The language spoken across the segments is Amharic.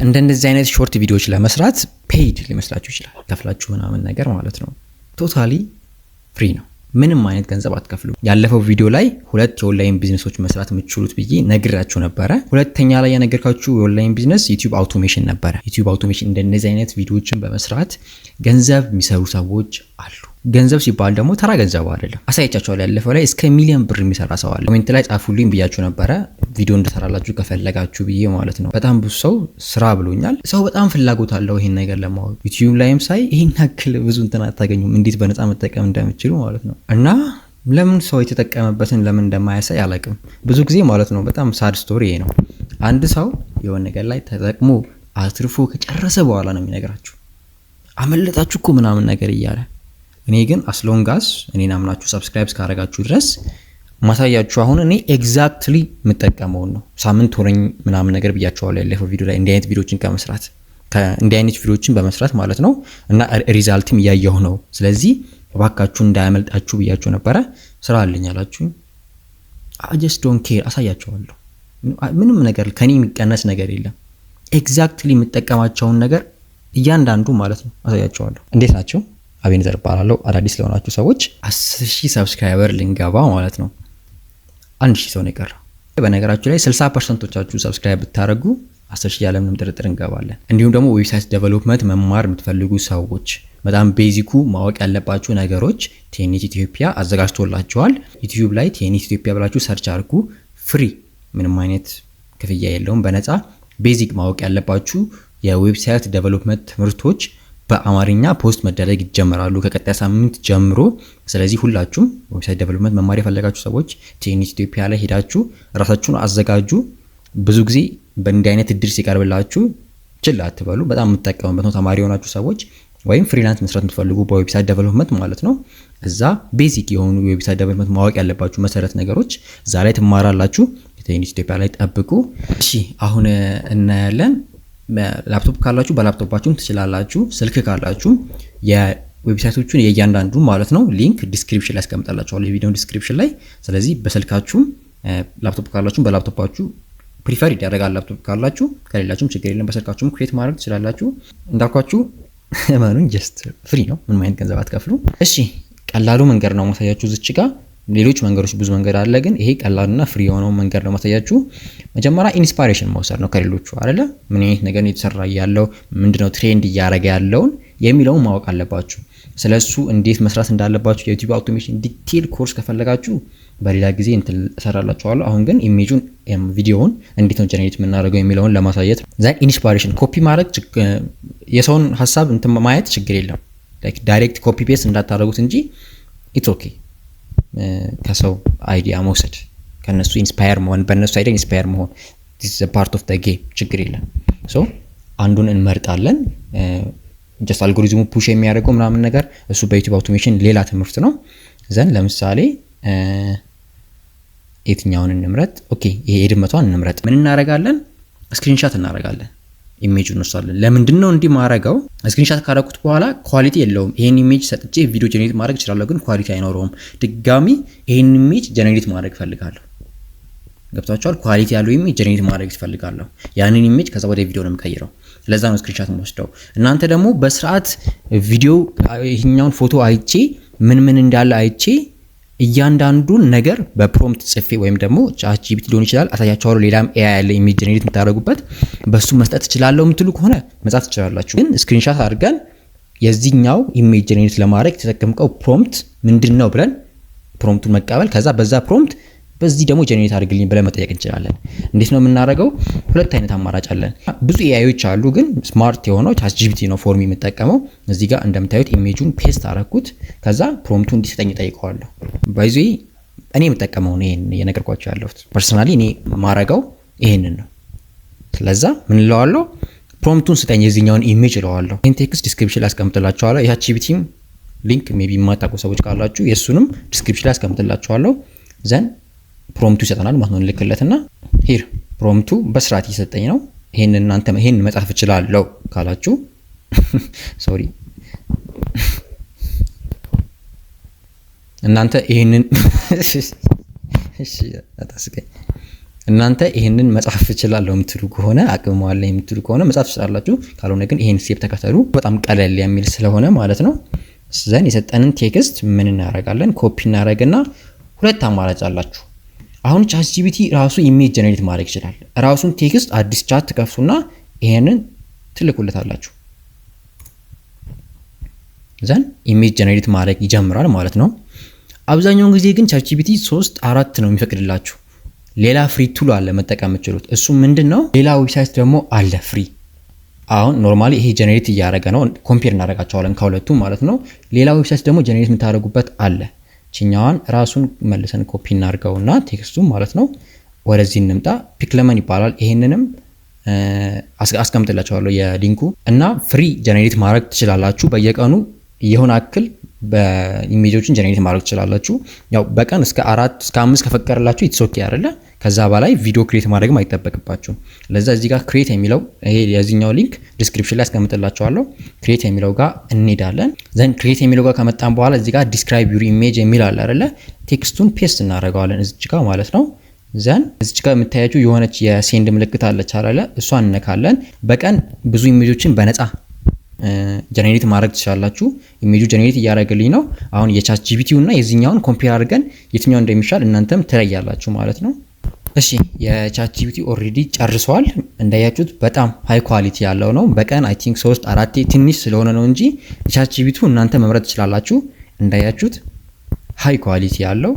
እንደነዚህ አይነት ሾርት ቪዲዮዎች ለመስራት ፔይድ ሊመስላችሁ ይችላል፣ ከፍላችሁ ምናምን ነገር ማለት ነው። ቶታሊ ፍሪ ነው። ምንም አይነት ገንዘብ አትከፍሉ። ያለፈው ቪዲዮ ላይ 2 የኦንላይን ቢዝነሶች መስራት የምትችሉት ብዬ ነግራችሁ ነበረ። ሁለተኛ ላይ የነገርኳችሁ የኦንላይን ቢዝነስ ዩቲዩብ አውቶሜሽን ነበረ። ዩቲዩብ አውቶሜሽን እንደነዚህ አይነት ቪዲዮዎችን በመስራት ገንዘብ የሚሰሩ ሰዎች አሉ። ገንዘብ ሲባል ደግሞ ተራ ገንዘብ አይደለም። አሳይቻችኋለሁ። ያለፈው ላይ እስከ ሚሊዮን ብር የሚሰራ ሰው አለ። ኮሜንት ላይ ጻፉልኝ ብያችሁ ነበረ ቪዲዮ እንደሰራላችሁ ከፈለጋችሁ ብዬ ማለት ነው። በጣም ብዙ ሰው ስራ ብሎኛል። ሰው በጣም ፍላጎት አለው ይሄን ነገር ለማወቅ። ዩቲዩብ ላይም ሳይ ይሄን ያክል ብዙ እንትን አታገኙም፣ እንዴት በነፃ መጠቀም እንደምትችሉ ማለት ነው። እና ለምን ሰው የተጠቀመበትን ለምን እንደማያሳይ አላውቅም። ብዙ ጊዜ ማለት ነው በጣም ሳድ ስቶሪ ይሄ ነው። አንድ ሰው የሆነ ነገር ላይ ተጠቅሞ አትርፎ ከጨረሰ በኋላ ነው የሚነግራችሁ አመለጣችሁ እኮ ምናምን ነገር እያለ። እኔ ግን አስሎንጋስ እኔን አምናችሁ ሰብስክራይብ ካደረጋችሁ ድረስ ማሳያችሁ አሁን እኔ ኤግዛክትሊ የምጠቀመውን ነው። ሳምንት ሆነኝ ምናምን ነገር ብያችኋለሁ ያለፈው ቪዲዮ ላይ እንዲህ አይነት ቪዲዮችን ከመስራት እንዲህ አይነት ቪዲዮችን በመስራት ማለት ነው። እና ሪዛልትም እያየሁ ነው። ስለዚህ እባካችሁ እንዳያመልጣችሁ ብያችሁ ነበረ። ስራ አለኝ አላችሁ። I just don't care። አሳያችኋለሁ። ምንም ነገር ከኔ የሚቀነስ ነገር የለም። ኤግዛክትሊ የምጠቀማቸውን ነገር እያንዳንዱ ማለት ነው አሳያችኋለሁ። እንዴት ናቸው? አቤኔዘር እባላለሁ። አዳዲስ ለሆናችሁ ሰዎች 10,000 ሰብስክራይበር ልንገባ ማለት ነው። 1,000 ሰው ነው የቀረው። በነገራችሁ ላይ 60%ዎቻችሁ ሰብስክራይብ ብታደርጉ 10,000 ያለምንም ጥርጥር እንገባለን። እንዲሁም ደግሞ ዌብሳይት ዴቨሎፕመንት መማር የምትፈልጉ ሰዎች በጣም ቤዚኩ ማወቅ ያለባችሁ ነገሮች ቴኒት ኢትዮጵያ አዘጋጅቶላችኋል። ዩቲዩብ ላይ ቴኒት ኢትዮጵያ ብላችሁ ሰርች አድርጉ። ፍሪ፣ ምንም አይነት ክፍያ የለውም፣ በነፃ ቤዚክ ማወቅ ያለባችሁ የዌብሳይት ዴቨሎፕመንት ትምህርቶች በአማርኛ ፖስት መደረግ ይጀምራሉ ከቀጣይ ሳምንት ጀምሮ። ስለዚህ ሁላችሁም ዌብሳይት ዴቨሎፕመንት መማር የፈለጋችሁ ሰዎች ቴኒት ኢትዮጵያ ላይ ሄዳችሁ ራሳችሁን አዘጋጁ። ብዙ ጊዜ በእንዲህ አይነት እድል ሲቀርብላችሁ ችላ አትበሉ። በጣም የምትጠቀሙበት ነው። ተማሪ የሆናችሁ ሰዎች ወይም ፍሪላንስ መስራት የምትፈልጉ በዌብሳይት ዴቨሎፕመንት ማለት ነው፣ እዛ ቤዚክ የሆኑ ዌብሳይት ዴቨሎፕመንት ማወቅ ያለባችሁ መሰረት ነገሮች እዛ ላይ ትማራላችሁ። ቴኒት ኢትዮጵያ ላይ ጠብቁ። እሺ አሁን እናያለን። ላፕቶፕ ካላችሁ በላፕቶፓችሁም ትችላላችሁ። ስልክ ካላችሁ የዌብሳይቶቹን የእያንዳንዱ ማለት ነው ሊንክ ዲስክሪፕሽን ላይ አስቀምጣላችኋለሁ፣ የቪዲዮ ዲስክሪፕሽን ላይ። ስለዚህ በስልካችሁም ላፕቶፕ ካላችሁ በላፕቶፓችሁ ፕሪፈር ይደረጋል። ላፕቶፕ ካላችሁ ከሌላችሁም ችግር የለም፣ በስልካችሁም ክሬት ማድረግ ትችላላችሁ። እንዳልኳችሁ እመኑኝ ጀስት ፍሪ ነው፣ ምንም አይነት ገንዘብ አትከፍሉ። እሺ ቀላሉ መንገድ ነው ማሳያችሁ እዚች ጋር። ሌሎች መንገዶች ብዙ መንገድ አለ፣ ግን ይሄ ቀላልና ፍሪ የሆነው መንገድ ነው ማሳያችሁ። መጀመሪያ ኢንስፓይሬሽን መውሰድ ነው ከሌሎቹ አይደለ። ምን አይነት ነገር እየተሰራ ያለው ምንድነው፣ ትሬንድ እያደረገ ያለውን የሚለውን ማወቅ አለባችሁ። ስለሱ እንዴት መስራት እንዳለባችሁ የዩቲዩብ አውቶሜሽን ዲቴል ኮርስ ከፈለጋችሁ በሌላ ጊዜ እንትን እሰራላችኋለሁ። አሁን ግን ኢሜጁን ቪዲዮውን እንዴት ነው ጀነሬት የምናደርገው የሚለውን ለማሳየት ዛን ኢንስፓይሬሽን ኮፒ ማድረግ የሰውን ሀሳብ እንትን ማየት ችግር የለም። ላይክ ዳይሬክት ኮፒ ፔስት እንዳታደርጉት እንጂ ኢትስ ኦኬ። ከሰው አይዲያ መውሰድ፣ ከነሱ ኢንስፓየር መሆን፣ በነሱ አይዲያ ኢንስፓየር መሆን this is a part of the game፣ ችግር የለም። ሶ አንዱን እንመርጣለን። ጀስት አልጎሪዝሙ ፑሽ የሚያደርገው ምናምን ነገር እሱ በዩቲዩብ አውቶሜሽን ሌላ ትምህርት ነው። ዘን ለምሳሌ የትኛውን እንምረጥ? ኦኬ ይሄ የድመቷን እንምረጥ። ምን እናደርጋለን? ስክሪንሻት እናደርጋለን። ኢሜጁን እንወስዳለን። ለምንድን ነው እንዲህ ማረጋው? ስክሪንሻት ካደረኩት በኋላ ኳሊቲ የለውም። ይሄን ኢሜጅ ሰጥቼ ቪዲዮ ጀነሬት ማድረግ እችላለሁ፣ ግን ኳሊቲ አይኖረውም። ድጋሚ ይሄን ኢሜጅ ጀነሬት ማድረግ ፈልጋለሁ። ገብታችኋል? ኳሊቲ ያለው ኢሜጅ ጀነሬት ማድረግ ፈልጋለሁ። ያንን ኢሜጅ ከዛ ወደ ቪዲዮ ነው የምቀይረው። ለዛ ነው ስክሪንሻት የምወስደው። እናንተ ደግሞ በስርዓት ቪዲዮ ይሄኛውን ፎቶ አይቼ ምን እንዳለ አይቼ እያንዳንዱን ነገር በፕሮምፕት ጽፌ ወይም ደግሞ ቻትጂፒቲ ሊሆን ይችላል አሳያችኋለሁ። ሌላም ኤአይ ያለ ኢሜጅ ጀነሬት የምታደርጉበት በሱ መስጠት እችላለሁ የምትሉ ከሆነ መጻፍ ትችላላችሁ። ግን ስክሪንሻት አድርገን የዚህኛው ኢሜጅ ጀነሬት ለማድረግ የተጠቀምከው ፕሮምፕት ምንድነው ብለን ፕሮምፕቱን መቀበል፣ ከዛ በዛ ፕሮምፕት በዚህ ደግሞ ጀነሬት አድርግልኝ ብለን መጠየቅ እንችላለን። እንዴት ነው የምናደርገው? ሁለት አይነት አማራጭ አለን። ብዙ ኤአይዎች አሉ፣ ግን ስማርት የሆነው ቻትጂፒቲ ነው ፎርሚ የምጠቀመው። እዚህ ጋር እንደምታዩት ኢሜጁን ፔስት አደረኩት፣ ከዛ ፕሮምፕቱ እንዲሰጠኝ ጠይቀዋለሁ። ባይዚ እኔ የምጠቀመው ነው ይሄን እየነገርኳችሁ ያለሁት። ፐርሰናሊ እኔ ማረጋው ይሄንን ነው። ስለዛ ምን እለዋለሁ? ፕሮምፕቱን ስጠኝ የዚህኛውን ኢሜጅ እለዋለሁ። ይሄን ቴክስት ዲስክሪፕሽን ላይ አስቀምጥላችኋለሁ። የቻትጂፒቲም ሊንክ ሜቢ የማታውቁ ሰዎች ካላችሁ የሱንም ዲስክሪፕሽን ላይ አስቀምጥላችኋለሁ። ዘን ፕሮምፕቱ ይሰጠናል ማለት ነው። ልክለትና ሂር ፕሮምፕቱ በስርዓት እየሰጠኝ ነው። ይሄን እናንተ ይሄን መጻፍ እችላለሁ ካላችሁ ሶሪ እናንተ ይሄንን እሺ አታስቀኝ። እናንተ ይሄንን መጻፍ እችላለሁ የምትሉ ከሆነ አቅሙ አለ የምትሉ ከሆነ መጻፍ ትችላላችሁ። ካልሆነ ግን ይሄን ስቴፕ ተከተሉ። በጣም ቀለል የሚል ስለሆነ ማለት ነው። ዘን የሰጠንን ቴክስት ምን እናደርጋለን? ኮፒ እናደርግና ሁለት አማራጭ አላችሁ። አሁን ቻትጂፒቲ ራሱ ኢሜጅ ጀነሬት ማድረግ ይችላል። ራሱን ቴክስት አዲስ ቻት ትከፍቱና ይሄንን ትልኩለታላችሁ። ዘን ኢሜጅ ጀነሬት ማድረግ ይጀምራል ማለት ነው። አብዛኛውን ጊዜ ግን ቻትጂፒቲ 3-4 ነው የሚፈቅድላችሁ። ሌላ ፍሪ ቱል አለ መጠቀም የምትችሉት። እሱ ምንድነው? ሌላ ዌብሳይት ደግሞ አለ ፍሪ። አሁን ኖርማሊ ይሄ ጀነሬት እያደረገ ነው። ኮምፔር እናደርጋቸዋለን ከሁለቱም ማለት ነው። ሌላ ዌብሳይት ደግሞ ጀነሬት የምታደርጉበት አለ። ችኛዋን ራሱን መልሰን ኮፒ እናድርገውና ቴክስቱን ማለት ነው ወደዚህ እንምጣ። ፒክለመን ይባላል። ይሄንንም አስቀምጥላችኋለሁ የሊንኩ እና ፍሪ ጀነሬት ማድረግ ትችላላችሁ። በየቀኑ የሆነ አክል በኢሜጆችን ጀነሬት ማድረግ ትችላላችሁ። ያው በቀን እስከ 4 እስከ 5 ከፈቀደላችሁ ኢትስ ኦኬ አይደለ? ከዛ በላይ ቪዲዮ ክሬት ማድረግም አይጠበቅባችሁም። ለዛ እዚህ ጋር ክሬት የሚለው ይሄ የዚህኛው ሊንክ ዲስክሪፕሽን ላይ አስቀምጥላችኋለሁ። ክሬት የሚለው ጋር እንሄዳለን። ዘን ክሬት የሚለው ጋር ከመጣን በኋላ እዚህ ጋር ዲስክራይብ ዩር ኢሜጅ የሚል አለ አይደለ? ቴክስቱን ፔስት እናደርገዋለን እዚህ ጋር ማለት ነው። ዘን እዚህ ጋር የምታያችሁ የሆነች የሴንድ ምልክት አለች አይደለ? እሷን እንነካለን። በቀን ብዙ ኢሜጆችን በነፃ ጀነሬት ማድረግ ትችላላችሁ። ኢሜጁ ጀነሬት እያደረገልኝ ነው። አሁን የቻትጂፒቲው እና የዚህኛውን ኮምፔር አድርገን የትኛው እንደሚሻል እናንተም ትለያላችሁ ማለት ነው። እሺ የቻትጂፒቲ ኦሬዲ ጨርሷል። እንዳያችሁት በጣም ሃይ ኳሊቲ ያለው ነው። በቀን አይ ቲንክ 3-4 ትንሽ ስለሆነ ነው እንጂ የቻትጂፒቲው እናንተ መምረጥ ትችላላችሁ። እንዳያችሁት ሃይ ኳሊቲ ያለው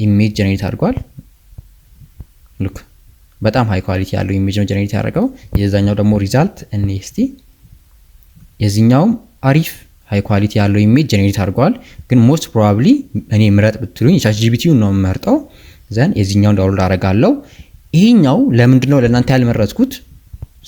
ኢሜጅ ጀነሬት አድርጓል። ሉክ በጣም ሃይ ኳሊቲ ያለው ኢሜጅ ነው ጀነሬት ያደረገው። የዛኛው ደግሞ ሪዛልት እስቲ የዚህኛውም አሪፍ ሃይ ኳሊቲ ያለው ኢሜጅ ጀነሬት አድርጓል። ግን ሞስት ፕሮባብሊ እኔ ምረጥ ብትሉኝ ቻትጂፒቲውን ነው የምመርጠው። ዘን የዚህኛውን ዳውንሎድ አደርጋለሁ። ይሄኛው ለምንድነው ለእናንተ ያልመረጥኩት?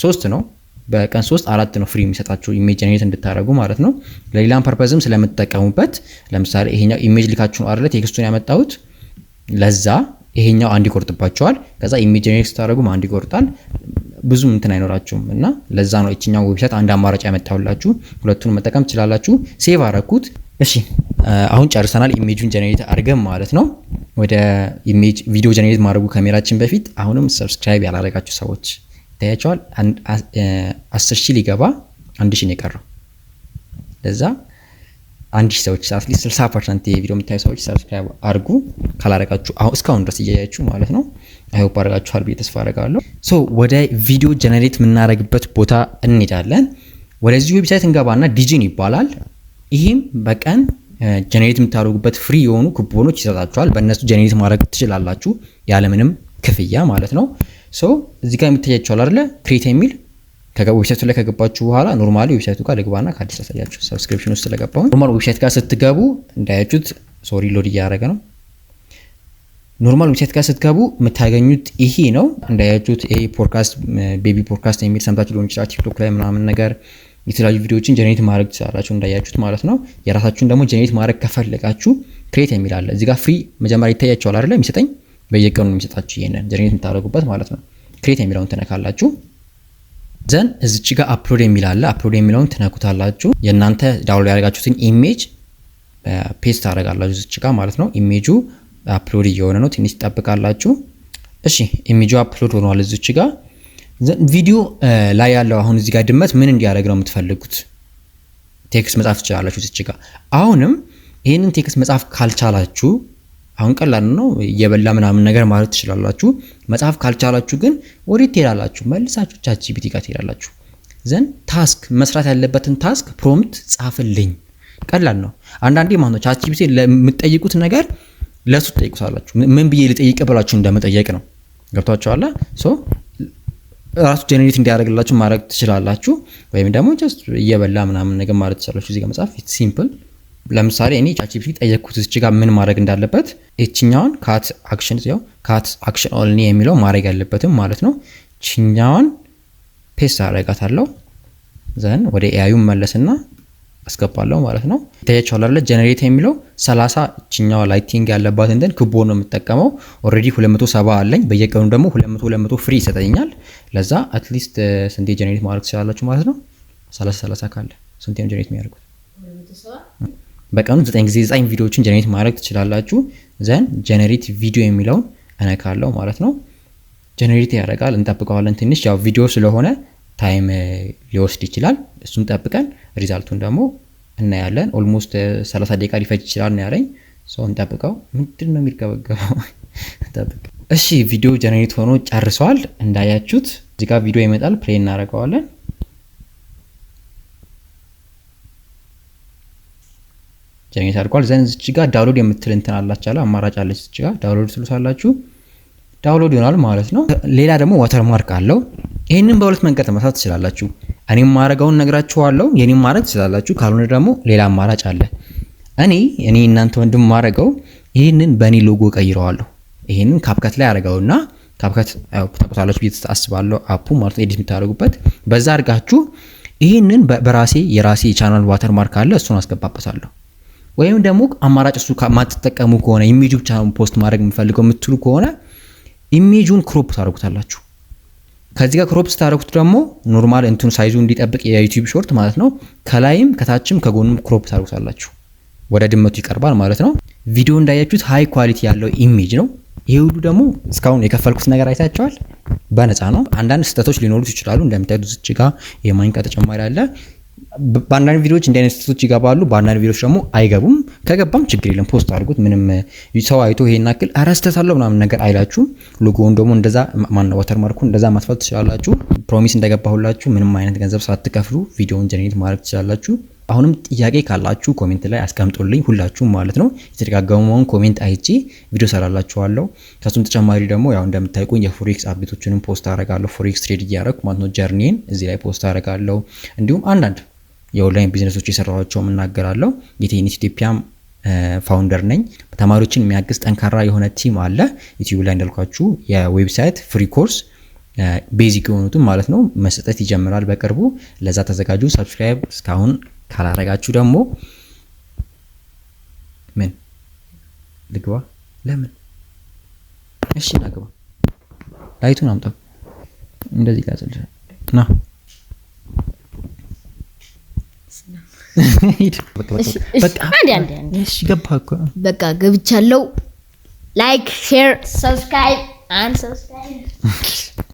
3 ነው በቀን 3-4 ነው ፍሪ የሚሰጣችሁ ኢሜጅ ጀነሬት እንድታደርጉ ማለት ነው። ለሌላም ፐርፐዝም ስለምትጠቀሙበት ለምሳሌ ይሄኛው ኢሜጅ ልካችሁ ነው አይደለ ቴክስቱን ያመጣሁት ለዛ ይሄኛው አንድ ይቆርጥባቸዋል። ከዛ ኢሜጅ ጀነሬት ስታደርጉም አንድ ይቆርጣል። ብዙም እንትን አይኖራችሁም እና ለዛ ነው እቺኛው ዌብሳይት አንድ አማራጭ ያመጣሁላችሁ። ሁለቱን መጠቀም ትችላላችሁ። ሴቭ አረኩት። እሺ አሁን ጨርሰናል ኢሜጁን ጀነሬት አድርገን ማለት ነው። ወደ ኢሜጅ ቪዲዮ ጀነሬት ማድረጉ ካሜራችን በፊት አሁንም ሰብስክራይብ ያላደረጋችሁ ሰዎች ታያችኋል። 10,000 ሊገባ 1,000 ነው የቀረው። ለዛ 1,000 ሰዎች አትሊስት 60% የቪዲዮ የምታዩ ሰዎች ሰብስክራይብ አድርጉ። ካላረጋችሁ አሁን እስካሁን ድረስ እያያችሁ ማለት ነው። አይሆፕ አረጋችኋል ብዬ ተስፋ አደርጋለሁ። ሶ ወደ ቪዲዮ ጀነሬት የምናደርግበት ቦታ እንሄዳለን። ወደዚህ ዌብሳይት እንገባና ዲጂን ይባላል። ይህም በቀን ጀነሬት የምታደርጉበት ፍሪ የሆኑ ኩፖኖች ይሰጣችኋል። በእነሱ ጀነሬት ማድረግ ትችላላችሁ ያለምንም ክፍያ ማለት ነው። ሶ እዚህ ጋር የምታያችኋል አይደለ ክሬት የሚል ዌብሳይቱ ላይ ከገባችሁ በኋላ ኖርማሊ ዌብሳይቱ ጋር ልግባና ከአዲስ አሳያችሁ ሰብስክሪፕሽን ውስጥ ስለገባሁ ኖርማል ዌብሳይት ጋር ስትገቡ እንዳያችሁት ሶሪ ሎድ እያደረገ ነው። ኖርማል ዌብሳይት ጋር ስትገቡ የምታገኙት ይሄ ነው። እንዳያችሁት ይሄ ፖድካስት ቤቢ ፖድካስት የሚል ሰምታችሁ ሊሆን ይችላል። ቲክቶክ ላይ ምናምን ነገር የተለያዩ ቪዲዮዎችን ጀነሬት ማድረግ ትችላላችሁ እንዳያችሁት ማለት ነው። የራሳችሁን ደግሞ ጀነሬት ማድረግ ከፈለጋችሁ ክሬት የሚል አለ እዚህ ጋር ፍሪ መጀመሪያ ይታያችኋል አይደለ የሚሰጠኝ በየቀኑ ነው የሚሰጣችሁ ይሄንን ጀነሬት የምታደርጉበት ማለት ነው። ክሬት የሚለውን ትነካላችሁ። ዘን እዚች ጋር አፕሎድ የሚል አለ። አፕሎድ የሚለውን ትነኩታላችሁ። የእናንተ ዳውንሎድ ያደረጋችሁትን ኢሜጅ ፔስት ታደርጋላችሁ እዚች ጋር ማለት ነው። ኢሜጁ አፕሎድ እየሆነ ነው። ትንሽ ትጠብቃላችሁ። እሺ ኢሜጁ አፕሎድ ሆኗል እዚች ጋር። ቪዲዮ ላይ ያለው አሁን እዚህ ጋር ድመት ምን እንዲያደርግ ነው የምትፈልጉት? ቴክስት መጻፍ ትችላላችሁ እዚች ጋር። አሁንም ይሄንን ቴክስት መጻፍ ካልቻላችሁ አሁን ቀላል ነው እየበላ ምናምን ነገር ማለት ትችላላችሁ። መጻፍ ካልቻላችሁ ግን ወዴት ትሄዳላችሁ? መልሳችሁ ቻትጂፒቲ ጋር ትሄዳላችሁ። ዘን ታስክ መስራት ያለበትን ታስክ ፕሮምፕት ጻፍልኝ። ቀላል ነው። አንዳንዴ ማለት ነው ቻትጂፒቲ ለምትጠይቁት ነገር ለሱ ትጠይቁታላችሁ። ምን ብዬ ልጠይቅ ብላችሁ እንደመጠየቅ ነው። ገብታችኋል? ሶ ራሱ ጀነሬት እንዲያደርግላችሁ ማድረግ ትችላላችሁ። ወይም ደግሞ ጀስት እየበላ ምናምን ነገር ማለት ትችላላችሁ። እዚህ ጋር መጻፍ ሲምፕል። ለምሳሌ እኔ ቻትጂፒቲ ጠየቅኩት እዚህ ጋር ምን ማድረግ እንዳለበት እቺኛውን ካት አክሽን ያው ካት አክሽን ኦንሊ የሚለው ማድረግ ያለበትም ማለት ነው። እቺኛውን ፔስት አደርጋታለሁ። ዘን ወደ ኤአዩ መለስና አስገባለሁ ማለት ነው። ታያችኋል አይደል? ጀነሬት የሚለው 30 እቺኛው ላይቲንግ ያለባት እንደን ክቦ ነው የምጠቀመው። ኦሬዲ 270 አለኝ። በየቀኑ ደግሞ 200 ፍሪ ይሰጠኛል። ለዛ አትሊስት ስንቴ ጀነሬት ማድረግ ትችላላችሁ ማለት ነው። 30 ካለ ስንቴ ነው ጀነሬት የሚያደርጉት? በቀኑ 9 ጊዜ 9 ቪዲዮዎችን ጀነሬት ማድረግ ትችላላችሁ። ዘን ጀነሬት ቪዲዮ የሚለውን እነካለሁ ማለት ነው። ጀነሬት ያደርጋል። እንጠብቀዋለን ትንሽ ያው ቪዲዮ ስለሆነ ታይም ሊወስድ ይችላል። እሱን ጠብቀን ሪዛልቱን ደግሞ እናያለን። ኦልሞስት 30 ደቂቃ ሊፈጅ ይችላል ነው ያለኝ። ሰው እንጠብቀው። ምንድነው የሚርገበገበው? እንጠብቅ። እሺ ቪዲዮ ጀነሬት ሆኖ ጨርሷል። እንዳያችሁት እዚህ ጋር ቪዲዮ ይመጣል። ፕሌይ እናደርገዋለን። ጀነሬት አድርጓል። ዘን እዚህ ጋር ዳውንሎድ የምትል እንትን አላችኋል አማራጭ አለች። እዚህ ጋር ዳውንሎድ ትሉታላችሁ። ዳውንሎድ ይሆናል ማለት ነው። ሌላ ደግሞ ዋተርማርክ አለው። ይሄንን በሁለት መንገድ መስራት ትችላላችሁ። እኔም ማረጋውን ነግራችኋለሁ። የኔም ማረግ ትችላላችሁ። ካልሆነ ደግሞ ሌላ አማራጭ አለ። እኔ እናንተ ወንድም ማረጋው ይሄንን በእኔ ሎጎ ቀይረዋለሁ። ይሄንን ካፕከት ላይ አረጋውና ካፕከት ታውቁታላችሁ ብዬ አስባለሁ። አፑ ማለት ኤዲት የምታደርጉበት በዛ አድርጋችሁ ይሄንን በራሴ የራሴ ቻናል ዋተርማርክ አለ እሱን አስገባበታለሁ። ወይም ደግሞ አማራጭ እሱ ማትጠቀሙ ከሆነ ኢሜጅ ብቻ ፖስት ማድረግ የምፈልገው የምትሉ ከሆነ ኢሜጁን ክሮፕ ታደርጉታላችሁ። ከዚህ ጋር ክሮፕ ታደርጉት ደግሞ ኖርማል እንትን ሳይዙ እንዲጠብቅ የዩቲዩብ ሾርት ማለት ነው። ከላይም ከታችም ከጎንም ክሮፕ ታደርጉታላችሁ። ወደ ድመቱ ይቀርባል ማለት ነው። ቪዲዮ እንዳያችሁት ሃይ ኳሊቲ ያለው ኢሜጅ ነው። ይሄ ሁሉ ደግሞ እስካሁን የከፈልኩት ነገር አይታችኋል፣ በነፃ ነው። አንዳንድ ስህተቶች ሊኖሩት ይችላሉ። እንደምታዩት እዚህ ጋር የማንቂያ ተጨማሪ አለ። በአንዳንድ ቪዲዮዎች እንደ አይነት ስህተቶች ይገባሉ፣ በአንዳንድ ቪዲዮዎች ደግሞ አይገቡም። ከገባም ችግር የለም ፖስት አድርጉት። ምንም ሰው አይቶ ይሄን አክል አረስተት አለው ምናምን ነገር አይላችሁም። ሎጎውን ደግሞ እንደዛ ዋተርማርኩን እንደዛ ማጥፋት ትችላላችሁ። ፕሮሚስ እንደገባሁላችሁ ምንም አይነት ገንዘብ ሳትከፍሉ ቪዲዮውን ጀነሬት ማድረግ ትችላላችሁ። አሁንም ጥያቄ ካላችሁ ኮሜንት ላይ አስቀምጡልኝ፣ ሁላችሁም ማለት ነው። የተደጋገመውን ኮሜንት አይቼ ቪዲዮ ሰራላችኋለሁ። ከሱም ተጨማሪ ደግሞ ያው እንደምታውቁኝ የፎሬክስ አፕዴቶችንም ፖስት አደርጋለሁ። ፎሬክስ ትሬድ እያደረኩ ማለት ነው ጀርኒን እዚህ ላይ ፖስት አደርጋለሁ። እንዲሁም አንዳንድ የኦንላይን ቢዝነሶች የሰራኋቸው እናገራለሁ። የቴኒስ ኢትዮጵያ ፋውንደር ነኝ። ተማሪዎችን የሚያግዝ ጠንካራ የሆነ ቲም አለ ዩቲዩብ ላይ እንዳልኳችሁ። የዌብሳይት ፍሪ ኮርስ ቤዚክ የሆኑትን ማለት ነው መስጠት ይጀምራል በቅርቡ። ለዛ ተዘጋጁ። ሰብስክራይብ እስካሁን ካላረጋችሁ ደግሞ ምን ልግባ? ለምን? እሺ ልግባ። ላይቱን አምጣው። እንደዚህ ጋር ና በቃ ገብቻለሁ። ላይክ ሼር ሰብስክራይብ